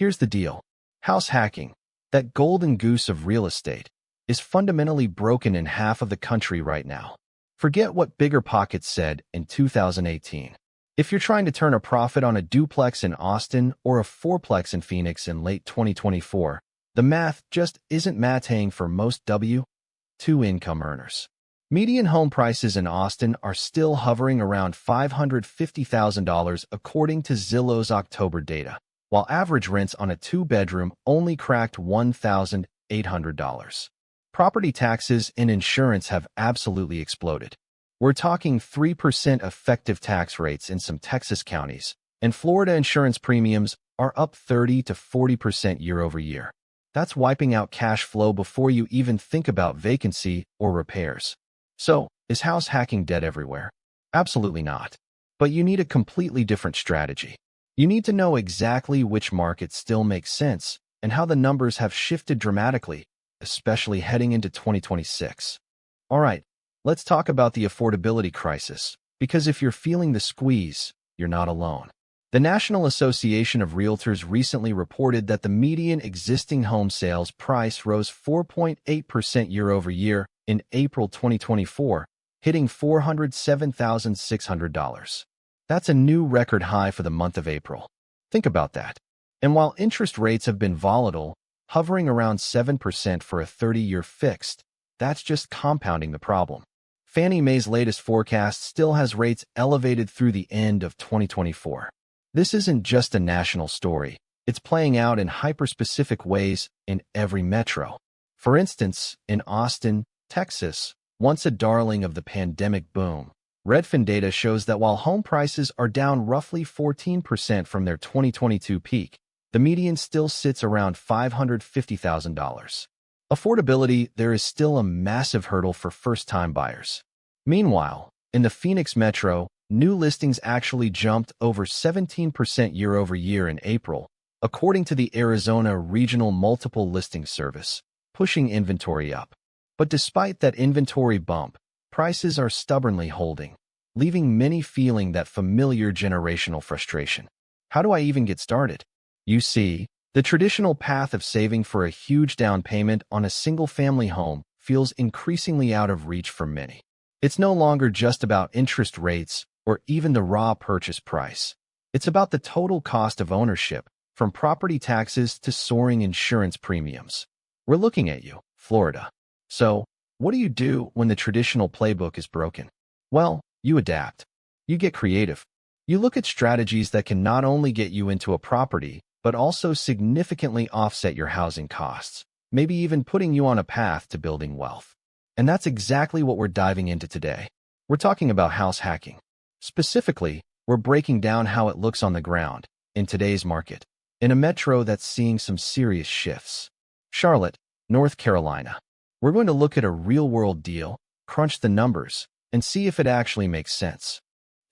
Here's the deal. House hacking, that golden goose of real estate, is fundamentally broken in half of the country right now. Forget what BiggerPockets said in 2018. If you're trying to turn a profit on a duplex in Austin or a fourplex in Phoenix in late 2024, the math just isn't mathing for most W-2 income earners. Median home prices in Austin are still hovering around $550,000 according to Zillow's October data, while average rents on a two-bedroom only cracked $1,800. Property taxes and insurance have absolutely exploded. We're talking 3% effective tax rates in some Texas counties, and Florida insurance premiums are up 30 to 40% year over year. That's wiping out cash flow before you even think about vacancy or repairs. So, is house hacking dead everywhere? Absolutely not. But you need a completely different strategy. You need to know exactly which markets still make sense and how the numbers have shifted dramatically, especially heading into 2026. All right, let's talk about the affordability crisis, because if you're feeling the squeeze, you're not alone. The National Association of Realtors recently reported that the median existing home sales price rose 4.8% year over year in April 2024, hitting $407,600. That's a new record high for the month of April. Think about that. And while interest rates have been volatile, hovering around 7% for a 30-year fixed, that's just compounding the problem. Fannie Mae's latest forecast still has rates elevated through the end of 2024. This isn't just a national story. It's playing out in hyper-specific ways in every metro. For instance, in Austin, Texas, once a darling of the pandemic boom, Redfin data shows that while home prices are down roughly 14% from their 2022 peak, the median still sits around $550,000. Affordability, there is still a massive hurdle for first-time buyers. Meanwhile, in the Phoenix metro, new listings actually jumped over 17% year over year in April, according to the Arizona Regional Multiple Listing Service, pushing inventory up. But despite that inventory bump, prices are stubbornly holding, leaving many feeling that familiar generational frustration. How do I even get started? You see, the traditional path of saving for a huge down payment on a single-family home feels increasingly out of reach for many. It's no longer just about interest rates or even the raw purchase price. It's about the total cost of ownership, from property taxes to soaring insurance premiums. We're looking at you, Florida. So, what do you do when the traditional playbook is broken? Well, you adapt. You get creative. You look at strategies that can not only get you into a property, but also significantly offset your housing costs, maybe even putting you on a path to building wealth. And that's exactly what we're diving into today. We're talking about house hacking. Specifically, we're breaking down how it looks on the ground in today's market, in a metro that's seeing some serious shifts. Charlotte, North Carolina. We're going to look at a real-world deal, crunch the numbers, and see if it actually makes sense.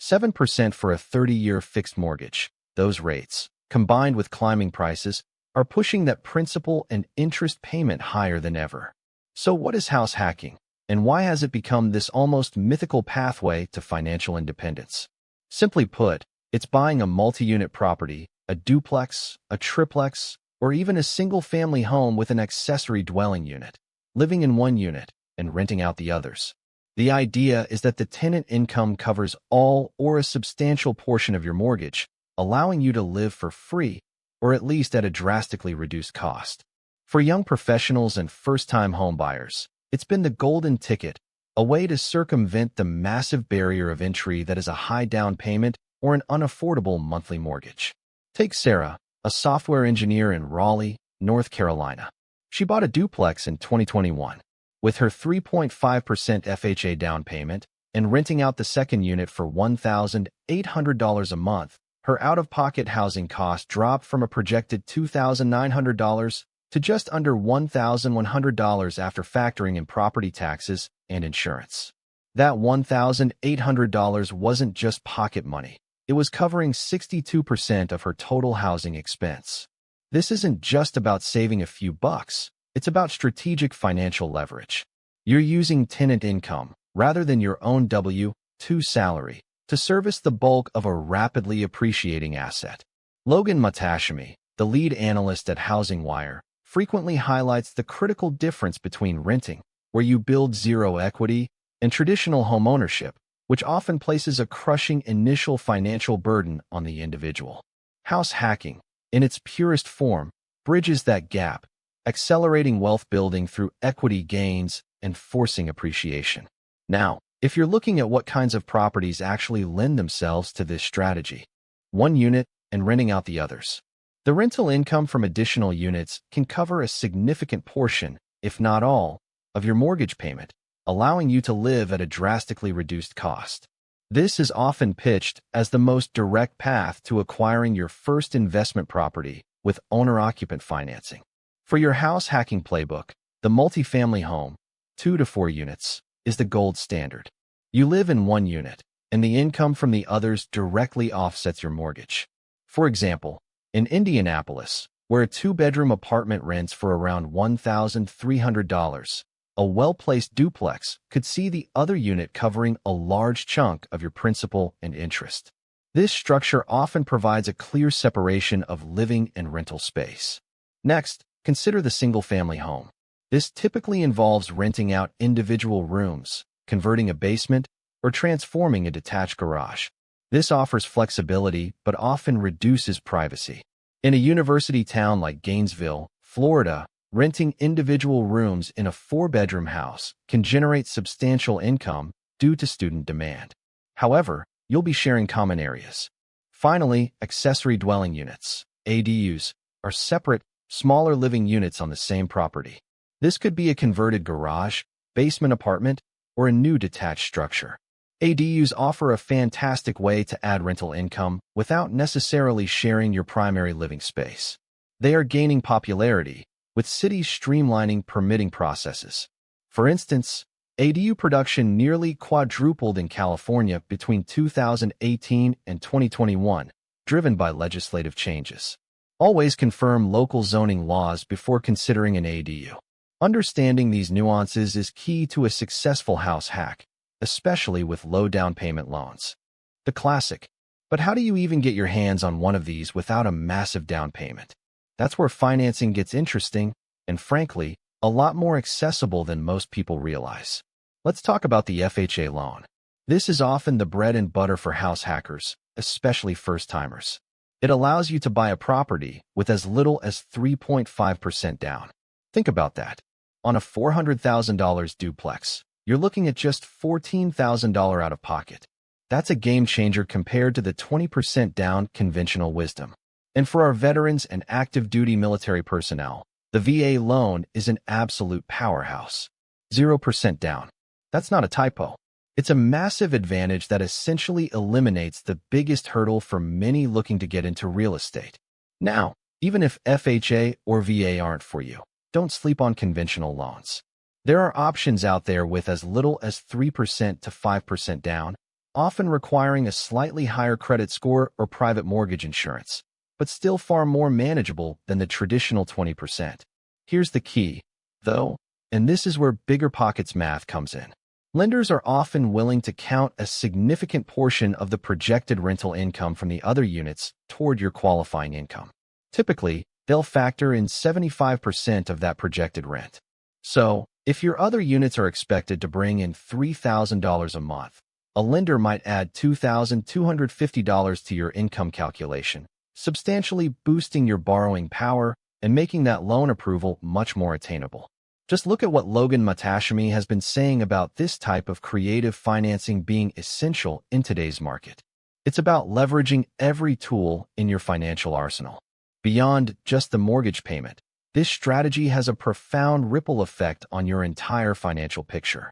7% for a 30-year fixed mortgage. Those rates, combined with climbing prices, are pushing that principal and interest payment higher than ever. So what is house hacking, and why has it become this almost mythical pathway to financial independence? Simply put, it's buying a multi-unit property, a duplex, a triplex, or even a single-family home with an accessory dwelling unit, living in one unit and renting out the others. The idea is that the tenant income covers all or a substantial portion of your mortgage, allowing you to live for free, or at least at a drastically reduced cost. For young professionals and first-time homebuyers, it's been the golden ticket, a way to circumvent the massive barrier of entry that is a high down payment or an unaffordable monthly mortgage. Take Sarah, a software engineer in Raleigh, North Carolina. She bought a duplex in 2021. With her 3.5% FHA down payment and renting out the second unit for $1,800 a month, her out-of-pocket housing cost dropped from a projected $2,900 to just under $1,100 after factoring in property taxes and insurance. That $1,800 wasn't just pocket money. It was covering 62% of her total housing expense. This isn't just about saving a few bucks. It's about strategic financial leverage. You're using tenant income, rather than your own W-2 salary, to service the bulk of a rapidly appreciating asset. Logan Matashami, the lead analyst at HousingWire, frequently highlights the critical difference between renting, where you build zero equity, and traditional homeownership, which often places a crushing initial financial burden on the individual. House hacking, in its purest form, bridges that gap, accelerating wealth building through equity gains and forcing appreciation. Now, if you're looking at what kinds of properties actually lend themselves to this strategy, one unit and renting out the others. The rental income from additional units can cover a significant portion, if not all, of your mortgage payment, allowing you to live at a drastically reduced cost. This is often pitched as the most direct path to acquiring your first investment property with owner-occupant financing. For your house hacking playbook, the multifamily home, 2 to 4 units, is the gold standard. You live in one unit, and the income from the others directly offsets your mortgage. For example, in Indianapolis, where a 2-bedroom apartment rents for around $1,300, a well-placed duplex could see the other unit covering a large chunk of your principal and interest. This structure often provides a clear separation of living and rental space. Next, consider the single-family home. This typically involves renting out individual rooms, converting a basement, or transforming a detached garage. This offers flexibility but often reduces privacy. In a university town like Gainesville, Florida, renting individual rooms in a 4-bedroom house can generate substantial income due to student demand. However, you'll be sharing common areas. Finally, accessory dwelling units, ADUs, are separate, smaller living units on the same property. This could be a converted garage, basement apartment, or a new detached structure. ADUs offer a fantastic way to add rental income without necessarily sharing your primary living space. They are gaining popularity, with cities streamlining permitting processes. For instance, ADU production nearly quadrupled in California between 2018 and 2021, driven by legislative changes. Always confirm local zoning laws before considering an ADU. Understanding these nuances is key to a successful house hack, especially with low down payment loans. The classic, but how do you even get your hands on one of these without a massive down payment? That's where financing gets interesting and, frankly, a lot more accessible than most people realize. Let's talk about the FHA loan. This is often the bread and butter for house hackers, especially first-timers. It allows you to buy a property with as little as 3.5% down. Think about that. On a $400,000 duplex, you're looking at just $14,000 out of pocket. That's a game changer compared to the 20% down conventional wisdom. And for our veterans and active duty military personnel, the VA loan is an absolute powerhouse. 0% down. That's not a typo. It's a massive advantage that essentially eliminates the biggest hurdle for many looking to get into real estate. Now, even if FHA or VA aren't for you, don't sleep on conventional loans. There are options out there with as little as 3% to 5% down, often requiring a slightly higher credit score or private mortgage insurance, but still far more manageable than the traditional 20%. Here's the key, though, and this is where BiggerPockets math comes in. Lenders are often willing to count a significant portion of the projected rental income from the other units toward your qualifying income. Typically, they'll factor in 75% of that projected rent. So, if your other units are expected to bring in $3,000 a month, a lender might add $2,250 to your income calculation, substantially boosting your borrowing power and making that loan approval much more attainable. Just look at what Logan Matashami has been saying about this type of creative financing being essential in today's market. It's about leveraging every tool in your financial arsenal. Beyond just the mortgage payment, this strategy has a profound ripple effect on your entire financial picture.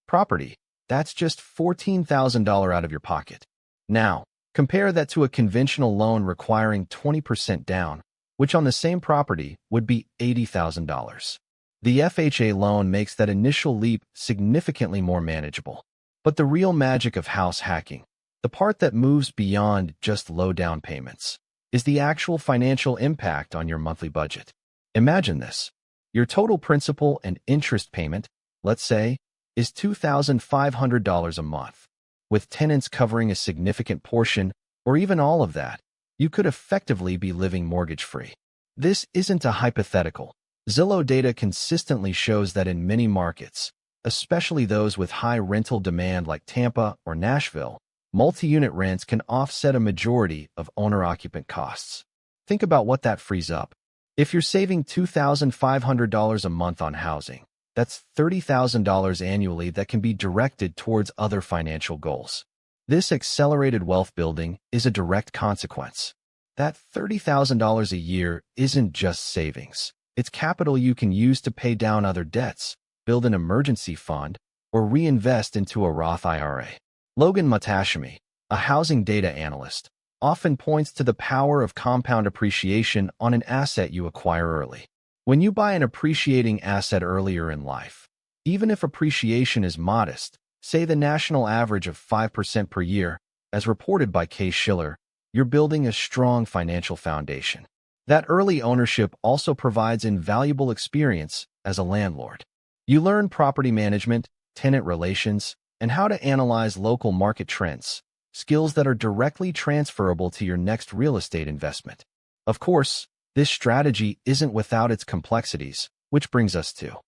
Property, that's just $14,000 out of your pocket. Now, compare that to a conventional loan requiring 20% down, which on the same property would be $80,000. The FHA loan makes that initial leap significantly more manageable. But the real magic of house hacking, the part that moves beyond just low down payments, is the actual financial impact on your monthly budget. Imagine this. Your total principal and interest payment, let's say, is $2,500 a month. With tenants covering a significant portion, or even all of that, you could effectively be living mortgage-free. This isn't a hypothetical. Zillow data consistently shows that in many markets, especially those with high rental demand like Tampa or Nashville, multi-unit rents can offset a majority of owner-occupant costs. Think about what that frees up. If you're saving $2,500 a month on housing, that's $30,000 annually that can be directed towards other financial goals. This accelerated wealth building is a direct consequence. That $30,000 a year isn't just savings. It's capital you can use to pay down other debts, build an emergency fund, or reinvest into a Roth IRA. Logan Matashami, a housing data analyst, often points to the power of compound appreciation on an asset you acquire early. When you buy an appreciating asset earlier in life, even if appreciation is modest, say the national average of 5% per year, as reported by Case-Shiller, you're building a strong financial foundation. That early ownership also provides invaluable experience as a landlord. You learn property management, tenant relations, and how to analyze local market trends, skills that are directly transferable to your next real estate investment. Of course, this strategy isn't without its complexities, which brings us to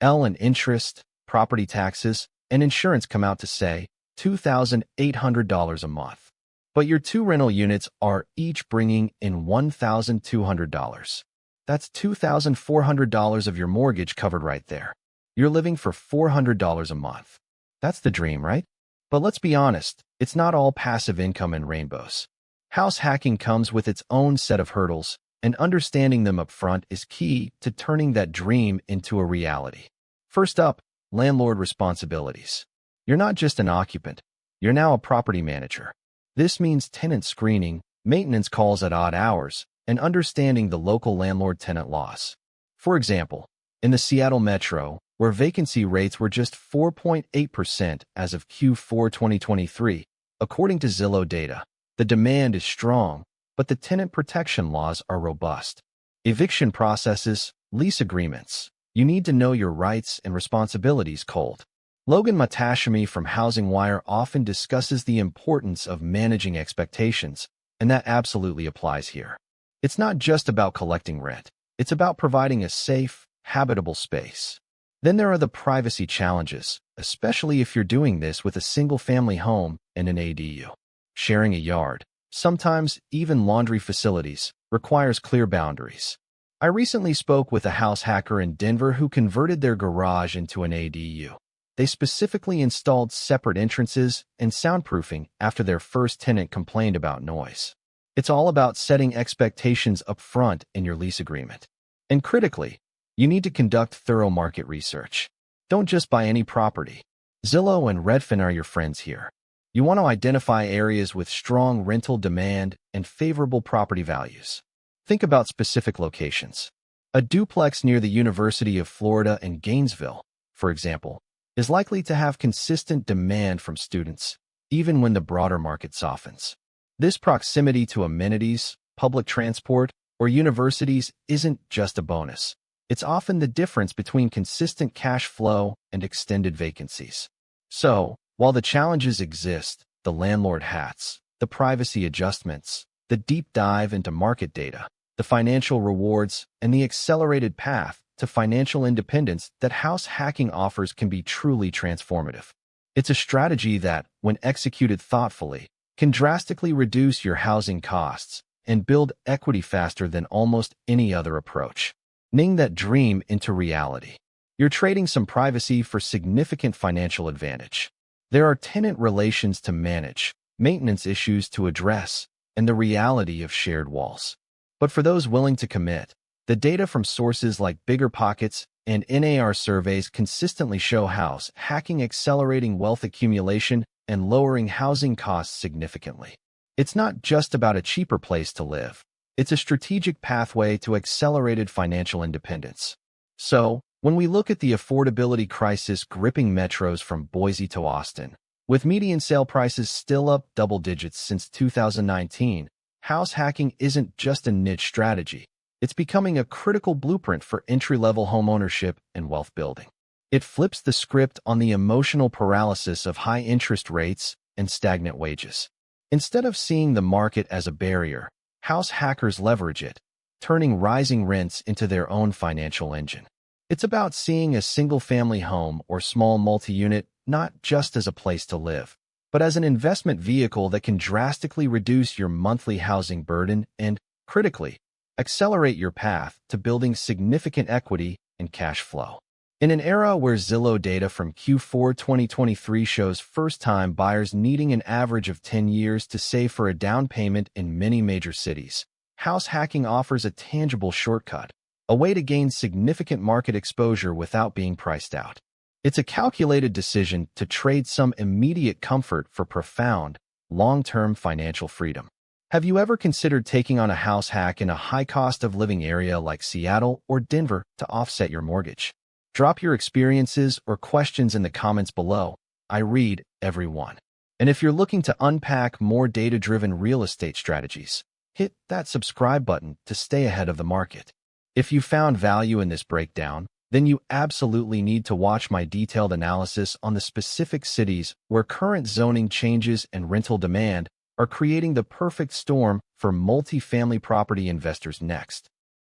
L and interest, property taxes, and insurance come out to say $2,800 a month. But your two rental units are each bringing in $1,200. That's $2,400 of your mortgage covered right there. You're living for $400 a month. That's the dream, right? But let's be honest, it's not all passive income and rainbows. House hacking comes with its own set of hurdles, and understanding them up front is key to turning that dream into a reality. First up, landlord responsibilities. You're not just an occupant, you're now a property manager. This means tenant screening, maintenance calls at odd hours, and understanding the local landlord-tenant laws. For example, in the Seattle Metro, where vacancy rates were just 4.8% as of Q4 2023, according to Zillow data, the demand is strong, but the tenant protection laws are robust. Eviction processes, lease agreements. You need to know your rights and responsibilities cold. Logan Matashami from Housing Wire often discusses the importance of managing expectations, and that absolutely applies here. It's not just about collecting rent. It's about providing a safe, habitable space. Then there are the privacy challenges, especially if you're doing this with a single-family home and an ADU. Sharing a yard, sometimes even laundry facilities, requires clear boundaries. I recently spoke with a house hacker in Denver who converted their garage into an ADU. They specifically installed separate entrances and soundproofing after their first tenant complained about noise. It's all about setting expectations up front in your lease agreement. And critically, you need to conduct thorough market research. Don't just buy any property. Zillow and Redfin are your friends here. You want to identify areas with strong rental demand and favorable property values. Think about specific locations. A duplex near the University of Florida in Gainesville, for example, is likely to have consistent demand from students, even when the broader market softens. This proximity to amenities, public transport, or universities isn't just a bonus. It's often the difference between consistent cash flow and extended vacancies. So, while the challenges exist, the landlord hats, the privacy adjustments, the deep dive into market data, the financial rewards, and the accelerated path to financial independence that house hacking offers can be truly transformative. It's a strategy that, when executed thoughtfully, can drastically reduce your housing costs and build equity faster than almost any other approach. Turning that dream into reality. You're trading some privacy for significant financial advantage. There are tenant relations to manage, maintenance issues to address, and the reality of shared walls. But for those willing to commit, the data from sources like BiggerPockets and NAR surveys consistently show house hacking accelerating wealth accumulation and lowering housing costs significantly. It's not just about a cheaper place to live. It's a strategic pathway to accelerated financial independence. So, when we look at the affordability crisis gripping metros from Boise to Austin, with median sale prices still up double digits since 2019, house hacking isn't just a niche strategy. It's becoming a critical blueprint for entry-level homeownership and wealth building. It flips the script on the emotional paralysis of high interest rates and stagnant wages. Instead of seeing the market as a barrier, house hackers leverage it, turning rising rents into their own financial engine. It's about seeing a single-family home or small multi-unit not just as a place to live, but as an investment vehicle that can drastically reduce your monthly housing burden and, critically, accelerate your path to building significant equity and cash flow. In an era where Zillow data from Q4 2023 shows first-time buyers needing an average of 10 years to save for a down payment in many major cities, house hacking offers a tangible shortcut, a way to gain significant market exposure without being priced out. It's a calculated decision to trade some immediate comfort for profound, long-term financial freedom. Have you ever considered taking on a house hack in a high-cost-of-living area like Seattle or Denver to offset your mortgage? Drop your experiences or questions in the comments below. I read every one. And if you're looking to unpack more data-driven real estate strategies, hit that subscribe button to stay ahead of the market. If you found value in this breakdown, then you absolutely need to watch my detailed analysis on the specific cities where current zoning changes and rental demand are creating the perfect storm for multifamily property investors next.